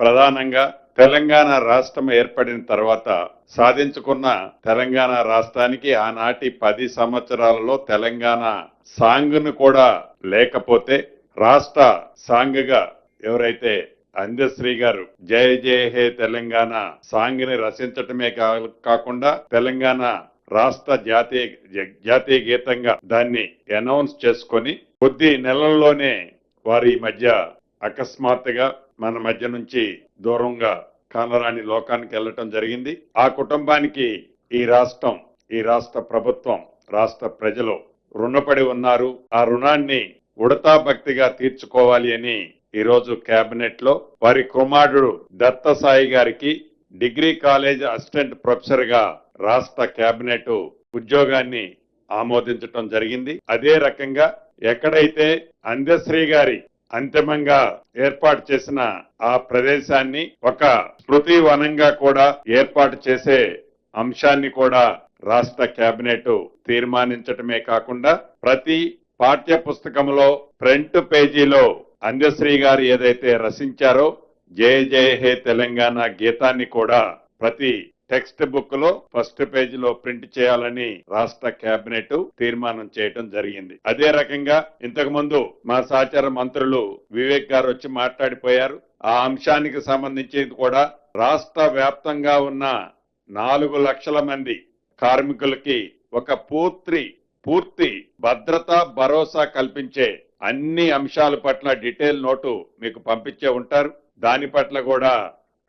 ప్రధానంగా తెలంగాణ రాష్ట్రం ఏర్పడిన తర్వాత సాధించుకున్న తెలంగాణ రాష్ట్రానికి ఆనాటి 10 సంవత్సరాలలో తెలంగాణ సాంగ్ను కూడా లేకపోతే రాష్ట్ర సాంగ్గా ఎవరైతే అందశ్రీ గారు జయ జయ హే తెలంగాణ సాంగ్ ని రచించటమే కాకుండా తెలంగాణ రాష్ట్ర జాతీయ గీతంగా దాన్ని అనౌన్స్ చేసుకొని కొద్ది నెలల్లోనే వారి మధ్య అకస్మాత్తుగా మన మధ్య నుంచి దూరంగా కానరాని లోకానికి వెళ్ళటం జరిగింది. ఆ కుటుంబానికి ఈ రాష్ట్ర ప్రభుత్వం, రాష్ట్ర ప్రజలు రుణపడి ఉన్నారు. ఆ రుణాన్ని ఉడతా భక్తిగా తీర్చుకోవాలి అని ఈ రోజు కేబినెట్ లో వారి కుమారుడు దత్త సాయి గారికి డిగ్రీ కాలేజ్ అసిస్టెంట్ ప్రొఫెసర్ గా రాష్ట్ర కేబినెట్ ఉద్యోగాన్ని ఆమోదించడం జరిగింది. అదే రకంగా ఎక్కడైతే అందశ్రీ గారి అంతిమంగా ఏర్పాటు చేసిన ఆ ప్రదేశాన్ని ఒక స్మృతి వనంగా కూడా ఏర్పాటు చేసే అంశాన్ని కూడా రాష్ట్ర కేబినెట్ తీర్మానించటమే కాకుండా ప్రతి పాఠ్య పుస్తకంలో ఫ్రంట్ పేజీలో అందశ్రీ గారు ఏదైతే రచించారో జయ జయ హే తెలంగాణ గీతాన్ని కూడా ప్రతి టెక్స్ట్ బుక్ లో ఫస్ట్ పేజీలో ప్రింట్ చేయాలని రాష్ట్ర కేబినెట్ తీర్మానం చేయడం జరిగింది. అదే రకంగా ఇంతకు ముందు మా సహచార మంత్రులు వివేక్ గారు వచ్చి మాట్లాడిపోయారు. ఆ అంశానికి సంబంధించి కూడా రాష్ట్ర వ్యాప్తంగా ఉన్న 4 లక్షల మంది కార్మికులకి ఒక పూర్తి భద్రత భరోసా కల్పించే అన్ని అంశాల పట్ల డీటెయిల్ నోటు మీకు పంపించే ఉంటారు. దాని పట్ల కూడా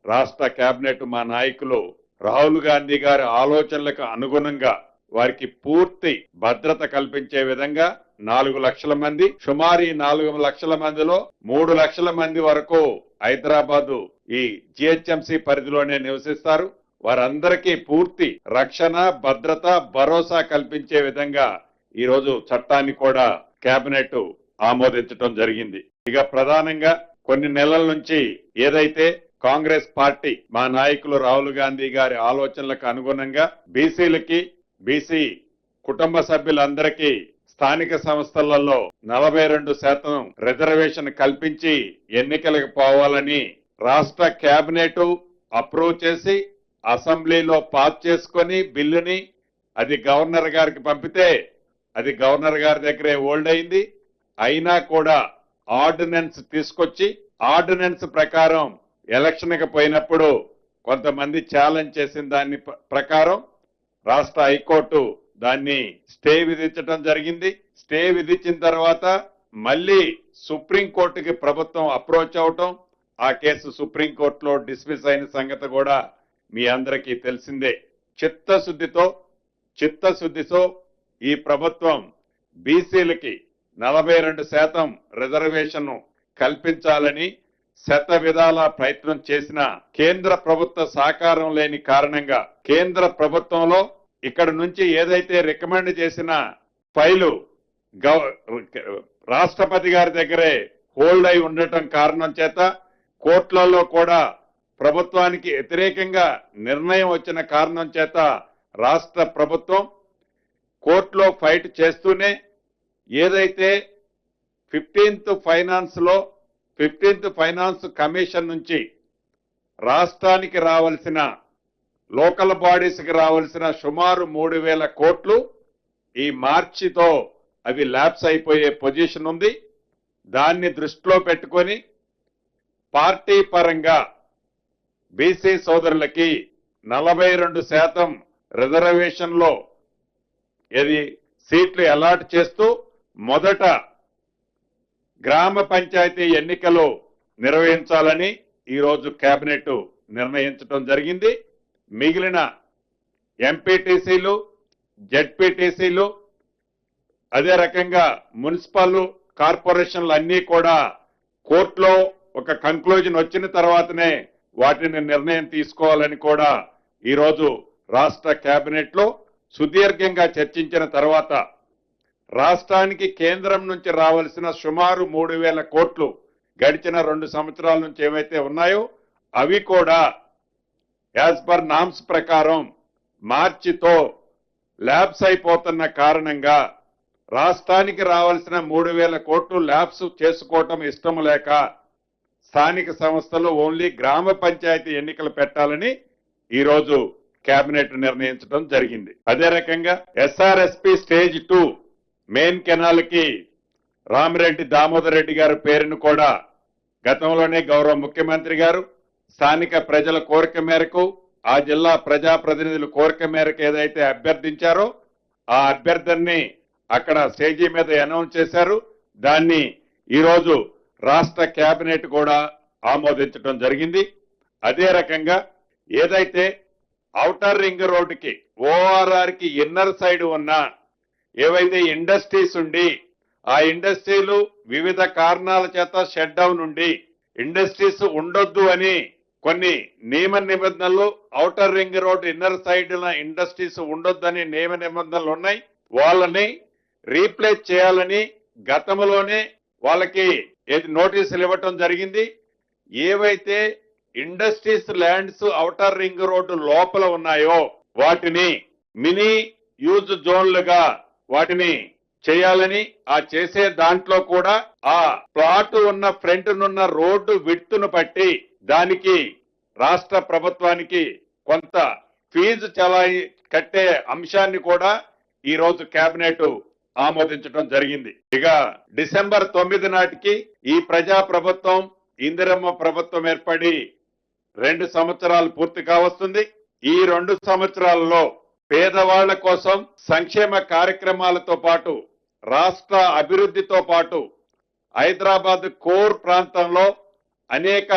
రాష్ట్ర కేబినెట్ మా నాయకులు రాహుల్ గాంధీ గారి ఆలోచనలకు అనుగుణంగా వారికి పూర్తి భద్రత కల్పించే విధంగా 4 లక్షల మంది, సుమారు 4 లక్షల మందిలో 3 లక్షల మంది వరకు హైదరాబాదు ఈ జిహెచ్ఎంసి పరిధిలోనే నివసిస్తారు. వారందరికీ పూర్తి రక్షణ, భద్రత, భరోసా కల్పించే విధంగా ఈ రోజు చట్టాన్ని కూడా కేబినెట్ ఆమోదించడం జరిగింది. ఇక ప్రధానంగా కొన్ని నెలల నుంచి ఏదైతే కాంగ్రెస్ పార్టీ మా నాయకులు రాహుల్ గాంధీ గారి ఆలోచనలకు అనుగుణంగా బీసీ కుటుంబ సభ్యులందరికీ స్థానిక సంస్థలలో 42% రిజర్వేషన్ కల్పించి ఎన్నికలకు పోవాలని రాష్ట్ర కేబినెట్ అప్రూవ్ చేసి అసెంబ్లీలో పాస్ చేసుకొని బిల్లుని అది గవర్నర్ గారికి పంపితే అది గవర్నర్ గారి దగ్గరే హోల్డ్ అయింది. అయినా కూడా ఆర్డినెన్స్ తీసుకొచ్చి ఆర్డినెన్స్ ప్రకారం ఎలక్షన్ కి పోయినప్పుడు కొంతమంది ఛాలెంజ్ చేసిన దాని ప్రకారం రాష్ట్ర హైకోర్టు దాన్ని స్టే విధించడం జరిగింది. స్టే విధించిన తర్వాత మళ్ళీ సుప్రీంకోర్టుకి ప్రభుత్వం అప్రోచ్ అవటం, ఆ కేసు సుప్రీంకోర్టులో డిస్మిస్ అయిన సంగతి కూడా మీ అందరికీ తెలిసిందే. చిత్తశుద్ధితో ఈ ప్రభుత్వం బీసీలకి 42% రిజర్వేషన్ కల్పించాలని శత విధాల ప్రయత్నం చేసిన కేంద్ర ప్రభుత్వ సహకారం లేని కారణంగా కేంద్ర ప్రభుత్వంలో ఇక్కడ నుంచి ఏదైతే రికమెండ్ చేసిన ఫైలు రాష్ట్రపతి గారి దగ్గరే హోల్డ్ అయి ఉండటం కారణం చేత కోర్టులలో కూడా ప్రభుత్వానికి వ్యతిరేకంగా నిర్ణయం వచ్చిన కారణం చేత రాష్ట్ర ప్రభుత్వం కోర్టులో ఫైట్ చేస్తూనే ఏదైతే 15th ఫైనాన్స్ కమిషన్ నుంచి రాష్ట్రానికి రావాల్సిన లోకల్ బాడీస్ కి రావాల్సిన సుమారు 3,000 కోట్లు ఈ మార్చితో అవి ల్యాప్స్ అయిపోయే పొజిషన్ ఉంది. దాన్ని దృష్టిలో పెట్టుకొని పార్టీ పరంగా బీసీ సోదరులకి 42% రిజర్వేషన్ లో సీట్లు అలాట్ చేస్తూ మొదట గ్రామ పంచాయతీ ఎన్నికలు నిర్వహించాలని ఈరోజు కేబినెట్ నిర్ణయించడం జరిగింది. మిగిలిన ఎంపీటీసీలు, జెడ్పీటీసీలు, అదే రకంగా మున్సిపల్ కార్పొరేషన్లు అన్నీ కూడా కోర్టులో ఒక కంక్లూజన్ వచ్చిన తర్వాతనే వాటిని నిర్ణయం తీసుకోవాలని కూడా ఈరోజు రాష్ట్ర కేబినెట్ లో సుదీర్ఘంగా చర్చించిన తర్వాత రాష్ట్రానికి కేంద్రం నుంచి రావాల్సిన సుమారు 3,000 కోట్లు గడిచిన 2 సంవత్సరాల నుంచి ఏవైతే ఉన్నాయో అవి కూడా యాజ్ పర్ నామ్స్ ప్రకారం మార్చితో ల్యాబ్స్ అయిపోతున్న కారణంగా రాష్ట్రానికి రావాల్సిన 3,000 కోట్లు ల్యాబ్స్ చేసుకోవటం ఇష్టం లేక స్థానిక సంస్థలు ఓన్లీ గ్రామ పంచాయతీ ఎన్నికలు పెట్టాలని ఈ రోజు కేబినెట్ నిర్ణయించడం జరిగింది. అదే రకంగా ఎస్ఆర్ఎస్పి స్టేజ్ 2 మెయిన్ కెనాల్ కి రామిరెడ్డి దామోదర్ రెడ్డి గారి పేరును కూడా గతంలోనే గౌరవ ముఖ్యమంత్రి గారు స్థానిక ప్రజల కోరిక మేరకు ఆ జిల్లా ప్రజాప్రతినిధుల కోరిక మేరకు ఏదైతే అభ్యర్థించారో ఆ అభ్యర్థిని అక్కడ స్టేజీ మీద అనౌన్స్ చేశారు. దాన్ని ఈరోజు రాష్ట్ర కేబినెట్ కూడా ఆమోదించడం జరిగింది. అదే రకంగా ఏదైతే ఔటర్ రింగ్ రోడ్డుకి ఓఆర్ఆర్ కి ఇన్నర్ సైడ్ ఉన్న ఏవైతే ఇండస్ట్రీస్ ఉండి ఆ ఇండస్ట్రీలు వివిధ కారణాల చేత షట్ డౌన్ ఉండి ఇండస్ట్రీస్ ఉండొద్దు అని కొన్ని నియమ నిబంధనలు outer ring road inner side industries ఉండొద్దని నియమ నిబంధనలు ఉన్నాయి. వాళ్ళని రీప్లేస్ చేయాలని గతంలోనే వాళ్ళకి నోటీసులు ఇవ్వటం జరిగింది. ఏవైతే industries lands outer ring road లోపల ఉన్నాయో వాటిని మినీ యూజ్ జోన్లుగా వాటిని చేయాలని ఆ చేసే దాంట్లో కూడా ఆ ప్లాట్ ఉన్న ఫ్రంట్ నున్న రోడ్డు విడ్త్ను బట్టి దానికి రాష్ట్ర ప్రభుత్వానికి కొంత ఫీజు కట్టే అంశాన్ని కూడా ఈ రోజు కేబినెట్ ఆమోదించడం జరిగింది. ఇక డిసెంబర్ 9 నాటికి ఈ ప్రజా ప్రభుత్వం ఇందిరమ్మ ప్రభుత్వం ఏర్పడి 2 సంవత్సరాలు పూర్తి కావస్తుంది. ఈ 2 సంవత్సరాలలో పేదవాళ్ల కోసం సంక్షేమ కార్యక్రమాలతో పాటు రాష్ట్ర అభివృద్ధితో పాటు హైదరాబాద్ కోర్ ప్రాంతంలో అనేక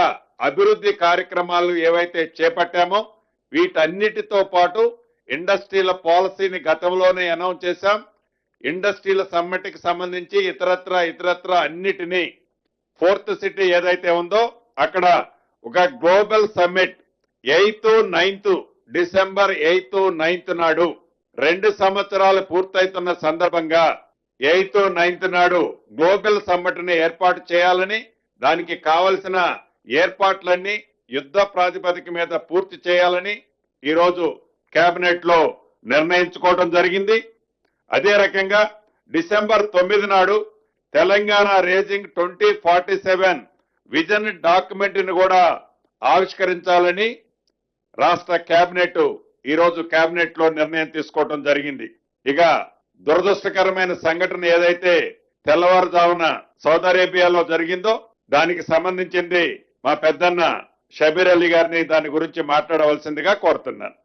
అభివృద్ధి కార్యక్రమాలు ఏవైతే చేపట్టామో వీటన్నిటితో పాటు ఇండస్ట్రీల పాలసీని గతంలోనే అనౌన్స్ చేశాం. ఇండస్ట్రీల సమ్మిట్కి సంబంధించి ఇతరత్ర అన్నిటినీ 4th సిటీ ఏదైతే ఉందో అక్కడ ఒక global summit 8th, 9th December 8th, 9th నాడు 2 సంవత్సరాలు పూర్తవుతున్న సందర్భంగా 8th, 9th నాడు గ్లోబల్ సమ్మిట్ ని ఏర్పాటు చేయాలని దానికి కావలసిన ఏర్పాట్లన్నీ యుద్ధ ప్రాతిపదిక మీద పూర్తి చేయాలని ఈరోజు కేబినెట్ లో నిర్ణయించుకోవడం జరిగింది. అదే రకంగా డిసెంబర్ 9 నాడు తెలంగాణ రేజింగ్ 2047 విజన్ డాక్యుమెంట్ ని కూడా ఆవిష్కరించాలని రాష్ట్ర కేబినెట్ ఈరోజు కేబినెట్ లో నిర్ణయం తీసుకోవడం జరిగింది. ఇక దురదృష్టకరమైన సంఘటన ఏదైతే తెల్లవారుజామున సౌదీ అరేబియాలో జరిగిందో దానికి సంబంధించింది మా పెద్దన్న షబీర్ అలీ గారిని దాని గురించి మాట్లాడవలసిందిగా కోరుతున్నాను.